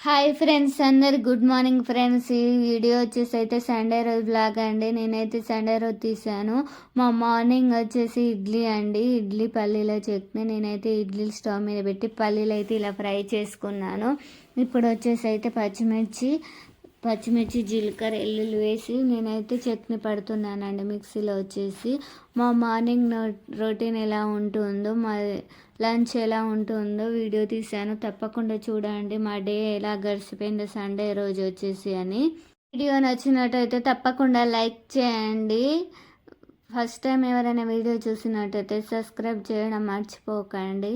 Hi friends, అందరు good morning friends. ఈ video వచ్చేసి అయితే సండే రోజు బ్లాగ్ అండి. నేనైతే సండే రోజు తీసాను. మా మార్నింగ్ వచ్చేసి ఇడ్లీ అండి, ఇడ్లీ పల్లీల చట్నీ. నేనైతే ఇడ్లీ స్టవ్ మీద పెట్టి పల్లీలు అయితే ఇలా ఫ్రై చేసుకున్నాను. ఇప్పుడు వచ్చేసి అయితే పచ్చిమిర్చి జీలకర్ర ఎల్లుల్లి వేసి నేనైతే చట్నీ పడుతున్నానండి మిక్సీలో వచ్చేసి. మా మార్నింగ్ రొటీన్ ఎలా ఉంటుందో, మా లంచ్ ఎలా ఉంటుందో వీడియో తీశాను. తప్పకుండా చూడండి మా డే ఎలా గడిచిపోయిందో సండే రోజు వచ్చేసి అని. వీడియో నచ్చినట్టయితే తప్పకుండా లైక్ చేయండి. ఫస్ట్ టైం ఎవరైనా వీడియో చూసినట్టయితే సబ్స్క్రైబ్ చేయడం మర్చిపోకండి.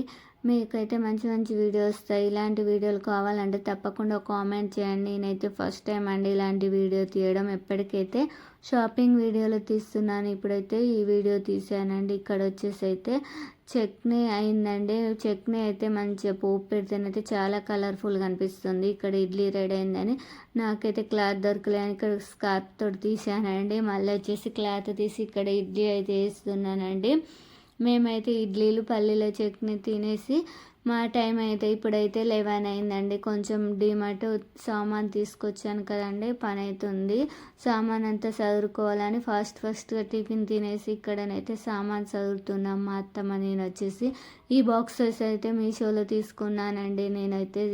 మీకైతే మంచి మంచి వీడియోస్ వస్తాయి. ఇలాంటి వీడియోలు కావాలంటే తప్పకుండా కామెంట్ చేయండి. నేనైతే ఫస్ట్ టైం అండి ఇలాంటి వీడియో తీయడం. ఎప్పటికైతే షాపింగ్ వీడియోలు తీస్తున్నాను, ఇప్పుడైతే ఈ వీడియో తీసానండి. ఇక్కడ వచ్చేసి అయితే చట్నీ అయిందండి. చట్నీ అయితే మంచిగా పోపు పెడితేనైతే చాలా కలర్ఫుల్గా అనిపిస్తుంది. ఇక్కడ ఇడ్లీ రెడీ అయిందని నాకైతే క్లాత్ దొరకలేని ఇక్కడ స్కార్ప్ తోటి తీసానండి. మళ్ళీ వచ్చేసి క్లాత్ తీసి ఇక్కడ ఇడ్లీ అయితే వేస్తున్నానండి. మేమైతే ఇడ్లీలు పల్లీల చట్నీ తినేసి మా టైం అయితే ఇప్పుడైతే 11 అయిందండి. కొంచెం డిమార్ట్ సామాన్ తీసుకొచ్చాను కదండి, పని అవుతుంది. సామాన్ అంతా చదువుకోవాలని ఫాస్ట్గా టిఫిన్ తినేసి ఇక్కడనైతే సామాన్ చదువుతున్నాం. మా అత్తమ్మ నేను వచ్చేసి ఈ బాక్సెస్ అయితే మీషోలో తీసుకున్నానండి నేనైతే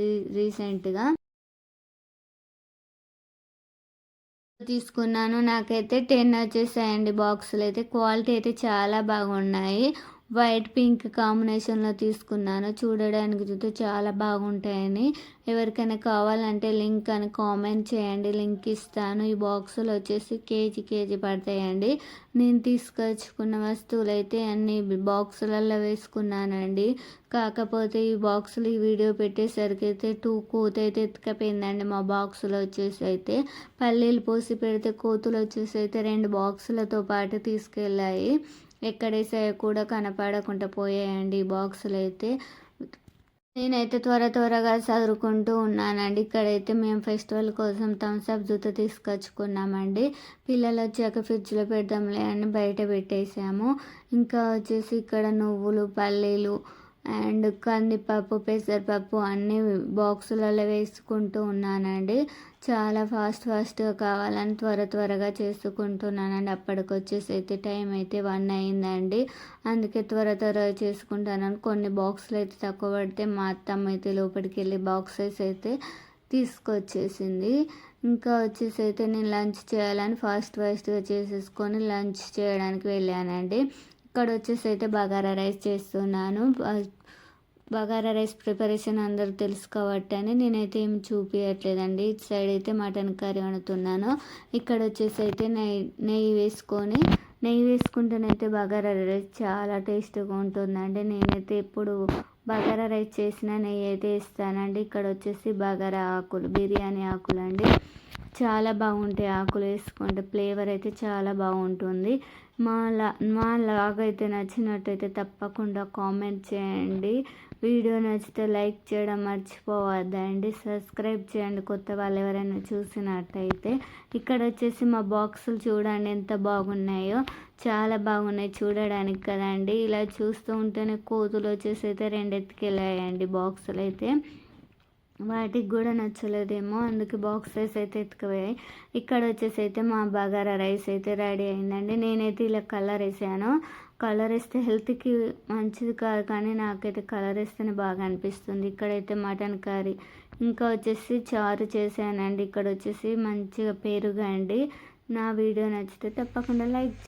రీసెంట్గా తీసుకున్నాను. నాకైతే 10 వచ్చేసాయండి బాక్సులు అయితే. క్వాలిటీ అయితే చాలా బాగున్నాయి. వైట్ పింక్ కాంబినేషన్లో తీసుకున్నాను. చూడడానికి చూస్తే చాలా బాగుంటాయని. ఎవరికైనా కావాలంటే లింక్ అని కామెంట్ చేయండి, లింక్ ఇస్తాను. ఈ బాక్సులు వచ్చేసి కేజీ పడతాయండి. నేను తీసుకొచ్చుకున్న వస్తువులు అయితే అన్ని బాక్సులలో వేసుకున్నానండి. కాకపోతే ఈ బాక్సులు ఈ వీడియో పెట్టేసరికి అయితే 2 కోతి అయితే ఎత్తుకపోయిందండి. మా బాక్సులు వచ్చేసి అయితే పల్లీలు పోసి పెడితే కోతులు వచ్చేసి అయితే 2 బాక్సులతో పాటు తీసుకెళ్ళాయి. ఎక్కడేసాయో కూడా కనపడకుండా పోయాయండి ఈ బాక్సులు అయితే. నేనైతే త్వరగా చదువుకుంటూ ఉన్నానండి. ఇక్కడైతే మేము ఫెస్టివల్ కోసం థమ్స్అప్ జూత తీసుకొచ్చుకున్నామండి. పిల్లలు వచ్చాక ఫ్రిడ్జ్లో పెడదాంలే అని బయట పెట్టేసాము. ఇంకా వచ్చేసి ఇక్కడ నువ్వులు, పల్లీలు అండ్ కందిపప్పు, పెసరపప్పు అన్నీ బాక్సులలో వేసుకుంటూ ఉన్నానండి. చాలా ఫాస్ట్గా కావాలని త్వరగా చేసుకుంటున్నానండి. అప్పటికి వచ్చేసి అయితే టైం అయితే 1 అయిందండి. అందుకే త్వరగా చేసుకుంటానని కొన్ని బాక్సులు అయితే తక్కువ పడితే మా అత్తమ్మ అయితే లోపలికి వెళ్ళి బాక్సెస్ అయితే తీసుకొచ్చేసింది. ఇంకా వచ్చేసి అయితే నేను లంచ్ చేయాలని ఫాస్ట్గా చేసేసుకొని లంచ్ చేయడానికి వెళ్ళానండి. ఇక్కడ వచ్చేసి అయితే బగారా రైస్ చేస్తున్నాను. బగారా రైస్ ప్రిపరేషన్ అందరూ తెలుసు కాబట్టి అని నేనైతే ఏం చూపించట్లేదండి. ఇటు సైడ్ అయితే మటన్ కర్రీ వండుతున్నాను. ఇక్కడ వచ్చేసి అయితే నెయ్యి వేసుకుంటేనైతే బగారా రైస్ చాలా టేస్ట్గా ఉంటుందండి. నేనైతే ఎప్పుడు బగారా రైస్ చేసిన నెయ్యి అయితే ఇస్తానండి. ఇక్కడ వచ్చేసి బగారా ఆకులు, బిర్యానీ ఆకులు అండి, చాలా బాగుంటాయి. ఆకులు వేసుకుంటే ఫ్లేవర్ అయితే చాలా బాగుంటుంది. మా లాగ్ అయితే నచ్చినట్టయితే తప్పకుండా కామెంట్ చేయండి. వీడియో నచ్చితే లైక్ చేయడం మర్చిపోవద్దండి. సబ్స్క్రైబ్ చేయండి కొత్త వాళ్ళు ఎవరైనా చూసినట్టయితే. ఇక్కడ వచ్చేసి మా బాక్సులు చూడండి ఎంత బాగున్నాయో, చాలా బాగున్నాయి చూడడానికి కదండి. ఇలా చూస్తూ ఉంటేనే కోతులు వచ్చేసి అయితే 2 ఎత్తుకెళ్ళాయండి బాక్సులు అయితే. వాటికి కూడా నచ్చలేదేమో, అందుకే బాక్సెస్ అయితే ఎత్తుకుపోయాయి. ఇక్కడ వచ్చేసి అయితే మా బగారా రైస్ అయితే రెడీ అయిందండి. నేనైతే ఇలా కలర్ వేసాను. కలర్ వేస్తే హెల్త్కి మంచిది కాదు, కానీ నాకైతే కలర్ వేస్తేనే బాగా అనిపిస్తుంది. ఇక్కడైతే మటన్ కర్రీ, ఇంకా వచ్చేసి చారు చేశానండి. ఇక్కడ వచ్చేసి మంచిగా పెరుగు అండి. నా వీడియో నచ్చితే తప్పకుండా లైక్